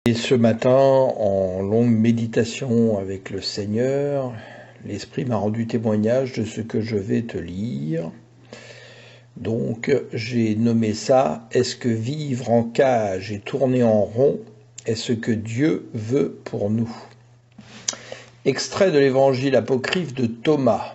Et ce matin, en longue méditation avec le Seigneur, l'Esprit m'a rendu témoignage de ce que je vais te lire. Donc, j'ai nommé ça « Est-ce que vivre en cage et tourner en rond est ce que Dieu veut pour nous ?» Extrait de l'évangile apocryphe de Thomas.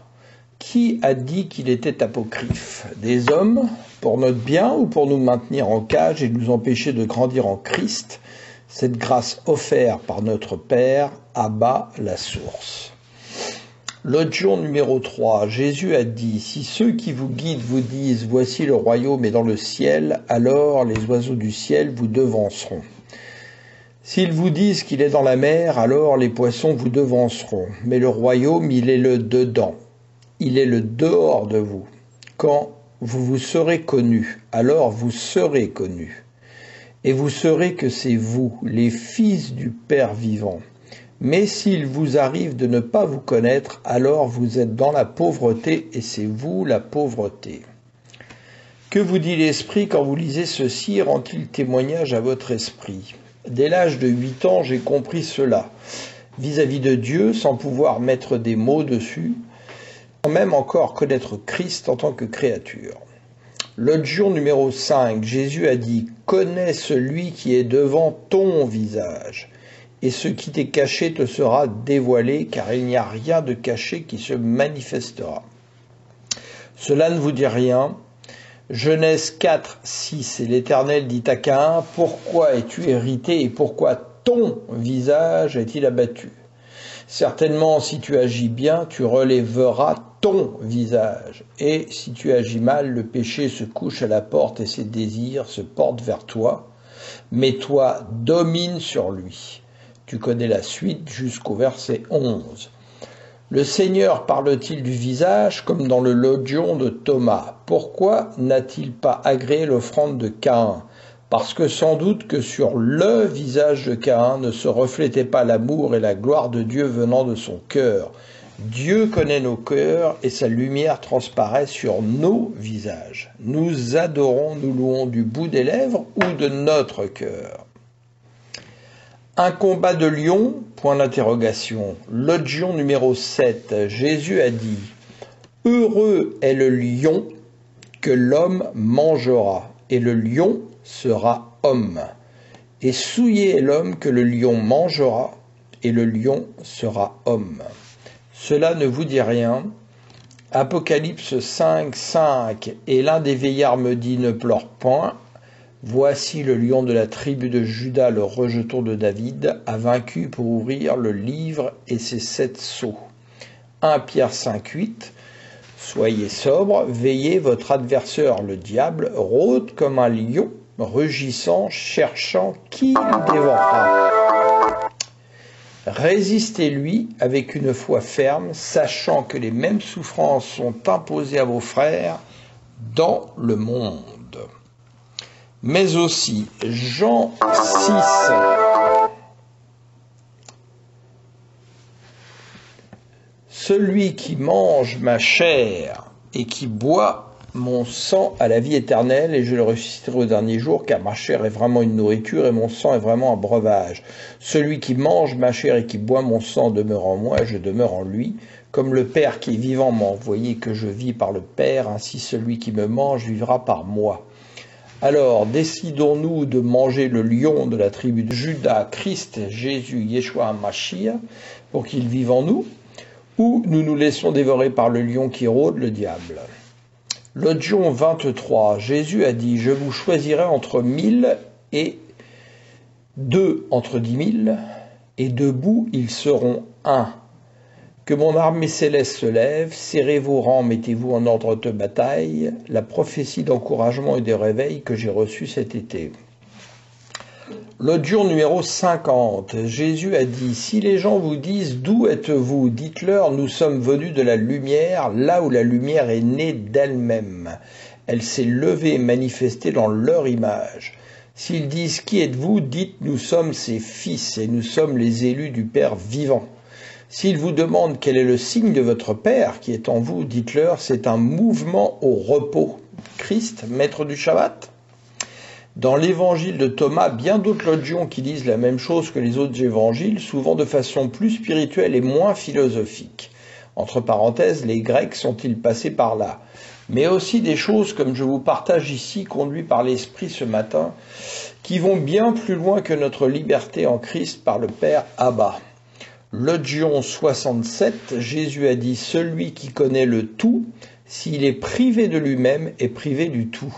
Qui a dit qu'il était apocryphe? Des hommes, pour notre bien ou pour nous maintenir en cage et nous empêcher de grandir en Christ? Cette grâce offerte par notre Père abat la source. L'autre jour numéro 3, Jésus a dit, « Si ceux qui vous guident vous disent, voici le royaume est dans le ciel, alors les oiseaux du ciel vous devanceront. S'ils vous disent qu'il est dans la mer, alors les poissons vous devanceront. Mais le royaume, il est le dedans, il est le dehors de vous. Quand vous vous serez connus, alors vous serez connus. Et vous saurez que c'est vous, les fils du Père vivant. Mais s'il vous arrive de ne pas vous connaître, alors vous êtes dans la pauvreté, et c'est vous la pauvreté. Que vous dit l'Esprit quand vous lisez ceci? Rend-il témoignage à votre esprit? Dès l'âge de 8 ans, j'ai compris cela, vis-à-vis de Dieu, sans pouvoir mettre des mots dessus, sans même encore connaître Christ en tant que créature. L'autre jour numéro 5, Jésus a dit « Connais celui qui est devant ton visage, et ce qui t'est caché te sera dévoilé, car il n'y a rien de caché qui se manifestera. » Cela ne vous dit rien. Genèse 4, 6, et l'Éternel dit à Caïn « Pourquoi es-tu irrité et pourquoi ton visage est-il abattu? Certainement, si tu agis bien, tu relèveras ton visage. Et si tu agis mal, le péché se couche à la porte et ses désirs se portent vers toi. Mais toi, domine sur lui. » Tu connais la suite jusqu'au verset 11. Le Seigneur parle-t-il du visage comme dans le logion de Thomas? Pourquoi n'a-t-il pas agréé l'offrande de Caïn? Parce que sans doute que sur le visage de Caïn ne se reflétait pas l'amour et la gloire de Dieu venant de son cœur. Dieu connaît nos cœurs et sa lumière transparaît sur nos visages. Nous adorons, nous louons du bout des lèvres ou de notre cœur. Un combat de lions, point d'interrogation. Logion numéro 7, Jésus a dit « Heureux est le lion que l'homme mangera, et le lion sera homme. Et souillé est l'homme que le lion mangera, et le lion sera homme. » Cela ne vous dit rien? Apocalypse 5, 5, et l'un des vieillards me dit, ne pleure point. Voici le lion de la tribu de Juda, le rejeton de David, a vaincu pour ouvrir le livre et ses 7 sceaux. 1 Pierre 5, 8. Soyez sobre, veillez, votre adversaire, le diable, rôde comme un lion, rugissant, cherchant qui le dévorera. Résistez-lui avec une foi ferme, sachant que les mêmes souffrances sont imposées à vos frères dans le monde. Mais aussi, Jean 6. Celui qui mange ma chair et qui boit mon sang a la vie éternelle, et je le ressusciterai au dernier jour, car ma chair est vraiment une nourriture et mon sang est vraiment un breuvage. Celui qui mange ma chair et qui boit mon sang demeure en moi, et je demeure en lui. Comme le Père qui est vivant m'a envoyé, que je vis par le Père, ainsi celui qui me mange vivra par moi. Alors, décidons-nous de manger le lion de la tribu de Juda, Christ, Jésus, Yeshua HaMashiach, pour qu'il vive en nous, ou nous nous laissons dévorer par le lion qui rôde, le diable. Logion 23, Jésus a dit « Je vous choisirai entre 1000 et 2 entre 10 000, et debout ils seront un. Que mon armée céleste se lève, serrez vos rangs, mettez-vous en ordre de bataille, la prophétie d'encouragement et de réveil que j'ai reçue cet été. » L'autre jour numéro 50, Jésus a dit « Si les gens vous disent « D'où êtes-vous » dites-leur « Nous sommes venus de la lumière, là où la lumière est née d'elle-même. Elle s'est levée et manifestée dans leur image. S'ils disent « Qui êtes-vous » dites « Nous sommes ses fils et nous sommes les élus du Père vivant. » S'ils vous demandent quel est le signe de votre Père qui est en vous, dites-leur « C'est un mouvement au repos. » Christ, maître du Shabbat. Dans l'évangile de Thomas, bien d'autres logions qui disent la même chose que les autres évangiles, souvent de façon plus spirituelle et moins philosophique. Entre parenthèses, les Grecs sont-ils passés par là? Mais aussi des choses comme je vous partage ici, conduits par l'Esprit ce matin, qui vont bien plus loin que notre liberté en Christ par le Père Abba. Logion 67, Jésus a dit « Celui qui connaît le tout, s'il est privé de lui-même, est privé du tout ».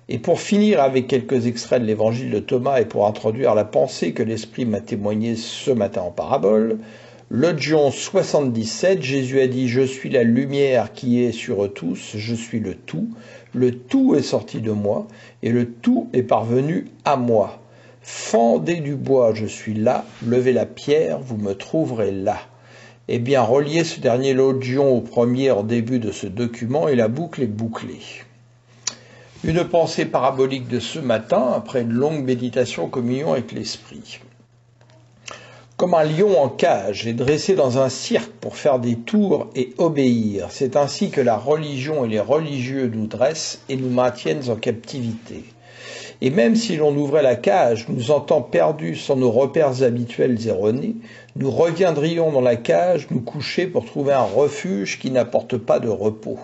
Et pour finir avec quelques extraits de l'évangile de Thomas et pour introduire la pensée que l'Esprit m'a témoignée ce matin en parabole, Logion 77, Jésus a dit « Je suis la lumière qui est sur eux tous, je suis le tout est sorti de moi, et le tout est parvenu à moi. Fendez du bois, je suis là, levez la pierre, vous me trouverez là. » Eh bien, reliez ce dernier Logion au premier en début de ce document et la boucle est bouclée. Une pensée parabolique de ce matin, après une longue méditation en communion avec l'Esprit. Comme un lion en cage est dressé dans un cirque pour faire des tours et obéir, c'est ainsi que la religion et les religieux nous dressent et nous maintiennent en captivité. Et même si l'on ouvrait la cage, nous entend perdus sans nos repères habituels erronés, nous reviendrions dans la cage nous coucher pour trouver un refuge qui n'apporte pas de repos.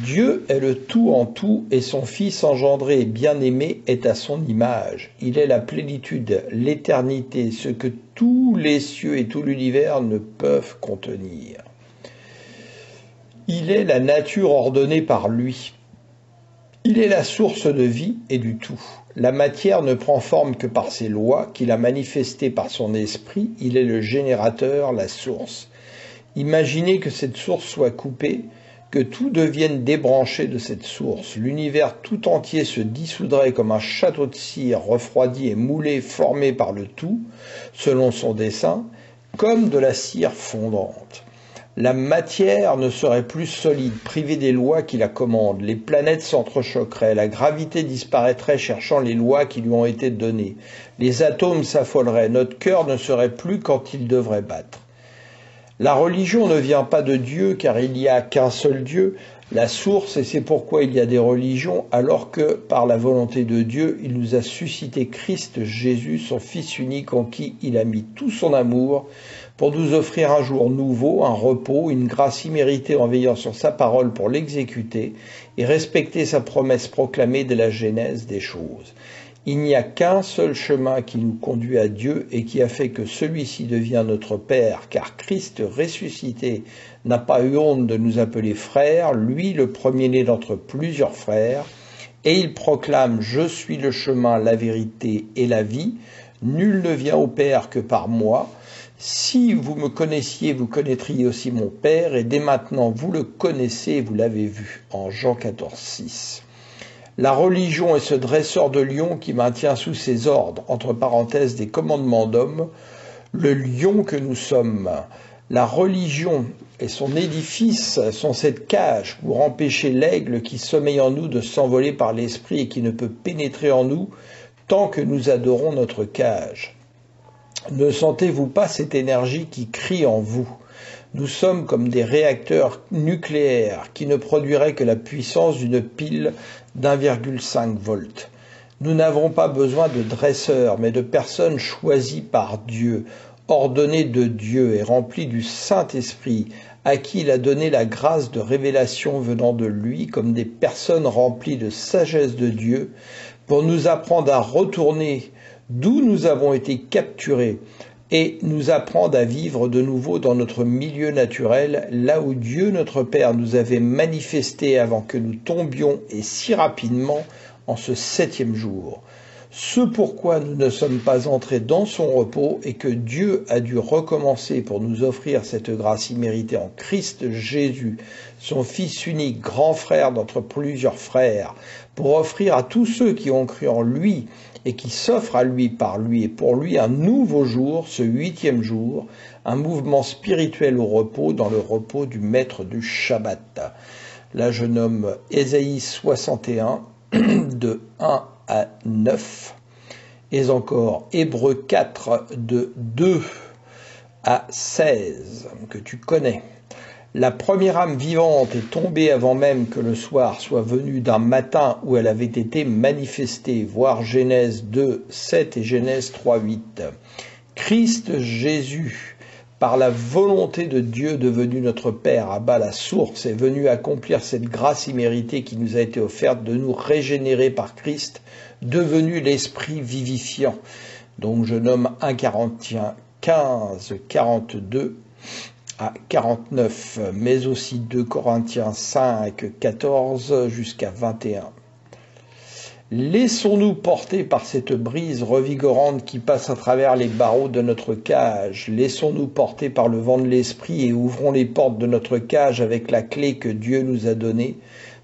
Dieu est le tout en tout et son Fils engendré et bien-aimé est à son image. Il est la plénitude, l'éternité, ce que tous les cieux et tout l'univers ne peuvent contenir. Il est la nature ordonnée par lui. Il est la source de vie et du tout. La matière ne prend forme que par ses lois, qu'il a manifestées par son esprit. Il est le générateur, la source. Imaginez que cette source soit coupée, que tout devienne débranché de cette source. L'univers tout entier se dissoudrait comme un château de cire refroidi et moulé, formé par le tout, selon son dessein, comme de la cire fondante. La matière ne serait plus solide, privée des lois qui la commandent. Les planètes s'entrechoqueraient, la gravité disparaîtrait cherchant les lois qui lui ont été données. Les atomes s'affoleraient, notre cœur ne serait plus quand il devrait battre. La religion ne vient pas de Dieu car il n'y a qu'un seul Dieu, la source, et c'est pourquoi il y a des religions, alors que, par la volonté de Dieu, il nous a suscité Christ Jésus, son Fils unique en qui il a mis tout son amour, pour nous offrir un jour nouveau, un repos, une grâce imméritée en veillant sur sa parole pour l'exécuter et respecter sa promesse proclamée dès la genèse des choses. Il n'y a qu'un seul chemin qui nous conduit à Dieu et qui a fait que celui-ci devient notre Père, car Christ ressuscité n'a pas eu honte de nous appeler frères, lui le premier-né d'entre plusieurs frères, et il proclame « Je suis le chemin, la vérité et la vie, nul ne vient au Père que par moi. Si vous me connaissiez, vous connaîtriez aussi mon Père, et dès maintenant vous le connaissez, vous l'avez vu. » En Jean 14, 6. La religion est ce dresseur de lion qui maintient sous ses ordres, entre parenthèses des commandements d'hommes, le lion que nous sommes. La religion et son édifice sont cette cage pour empêcher l'aigle qui sommeille en nous de s'envoler par l'esprit et qui ne peut pénétrer en nous tant que nous adorons notre cage. Ne sentez-vous pas cette énergie qui crie en vous ? Nous sommes comme des réacteurs nucléaires qui ne produiraient que la puissance d'une pile d'1,5 volts. Nous n'avons pas besoin de dresseurs, mais de personnes choisies par Dieu, ordonnées de Dieu et remplies du Saint-Esprit, à qui il a donné la grâce de révélation venant de lui, comme des personnes remplies de sagesse de Dieu, pour nous apprendre à retourner d'où nous avons été capturés, et nous apprendre à vivre de nouveau dans notre milieu naturel, là où Dieu notre Père nous avait manifesté avant que nous tombions, et si rapidement, en ce 7e jour. Ce pourquoi nous ne sommes pas entrés dans son repos, et que Dieu a dû recommencer pour nous offrir cette grâce imméritée en Christ Jésus, son Fils unique, grand frère d'entre plusieurs frères, pour offrir à tous ceux qui ont cru en lui, et qui s'offre à lui par lui et pour lui un nouveau jour, ce 8e jour, un mouvement spirituel au repos, dans le repos du maître du Shabbat. Là, je nomme Ésaïe 61, de 1 à 9, et encore Hébreux 4, de 2 à 16, que tu connais. La première âme vivante est tombée avant même que le soir soit venu d'un matin où elle avait été manifestée, voir Genèse 2, 7 et Genèse 3, 8. Christ Jésus, par la volonté de Dieu devenu notre Père, à bas la source, est venu accomplir cette grâce imméritée qui nous a été offerte de nous régénérer par Christ, devenu l'Esprit vivifiant. Donc je nomme 1 Corinthiens 15, 42 à 49, mais aussi 2 Corinthiens 5, 14 jusqu'à 21. Laissons-nous porter par cette brise revigorante qui passe à travers les barreaux de notre cage. Laissons-nous porter par le vent de l'esprit et ouvrons les portes de notre cage avec la clé que Dieu nous a donnée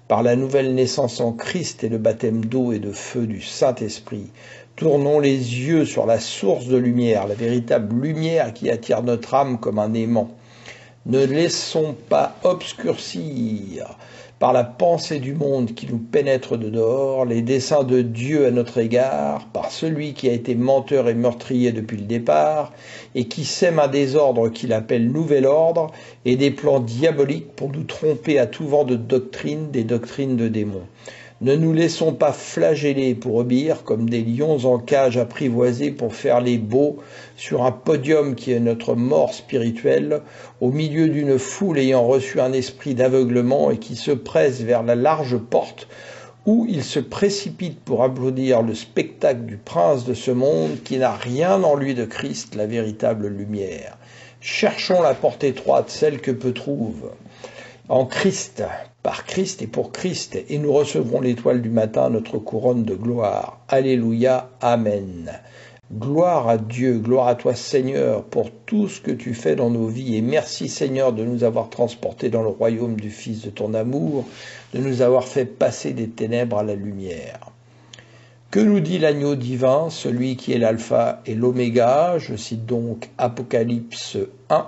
par la nouvelle naissance en Christ et le baptême d'eau et de feu du Saint-Esprit. Tournons les yeux sur la source de lumière, la véritable lumière qui attire notre âme comme un aimant. Ne laissons pas obscurcir par la pensée du monde qui nous pénètre de dehors, les desseins de Dieu à notre égard, par celui qui a été menteur et meurtrier depuis le départ, et qui sème un désordre qu'il appelle nouvel ordre, et des plans diaboliques pour nous tromper à tout vent de doctrine, des doctrines de démons. Ne nous laissons pas flageller pour obéir comme des lions en cage apprivoisés pour faire les beaux sur un podium qui est notre mort spirituelle, au milieu d'une foule ayant reçu un esprit d'aveuglement et qui se presse vers la large porte où il se précipite pour applaudir le spectacle du prince de ce monde qui n'a rien en lui de Christ, la véritable lumière. Cherchons la porte étroite, celle que peu trouve. En Christ, par Christ et pour Christ, et nous recevrons l'étoile du matin, notre couronne de gloire. Alléluia, Amen. Gloire à Dieu, gloire à toi Seigneur pour tout ce que tu fais dans nos vies, et merci Seigneur de nous avoir transportés dans le royaume du Fils de ton amour, de nous avoir fait passer des ténèbres à la lumière. Que nous dit l'agneau divin, celui qui est l'alpha et l'oméga? Je cite donc Apocalypse 1,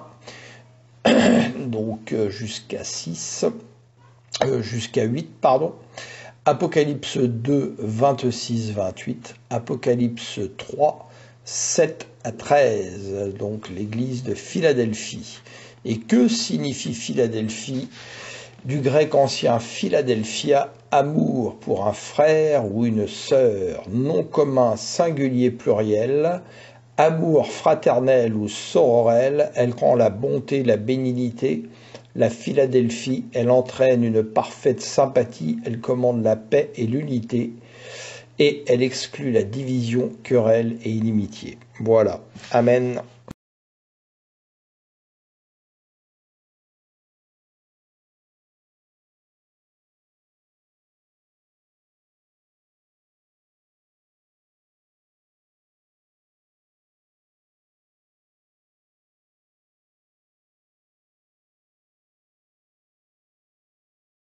donc jusqu'à 8, pardon. Apocalypse 2, 26, 28, Apocalypse 3, 7 à 13, donc l'église de Philadelphie. Et que signifie Philadelphie? Du grec ancien Philadelphia, amour pour un frère ou une sœur, nom commun singulier pluriel, amour fraternel ou sororel, elle prend la bonté, la bénignité. La Philadelphie, elle entraîne une parfaite sympathie, elle commande la paix et l'unité, et elle exclut la division, querelle et inimitié. Voilà. Amen.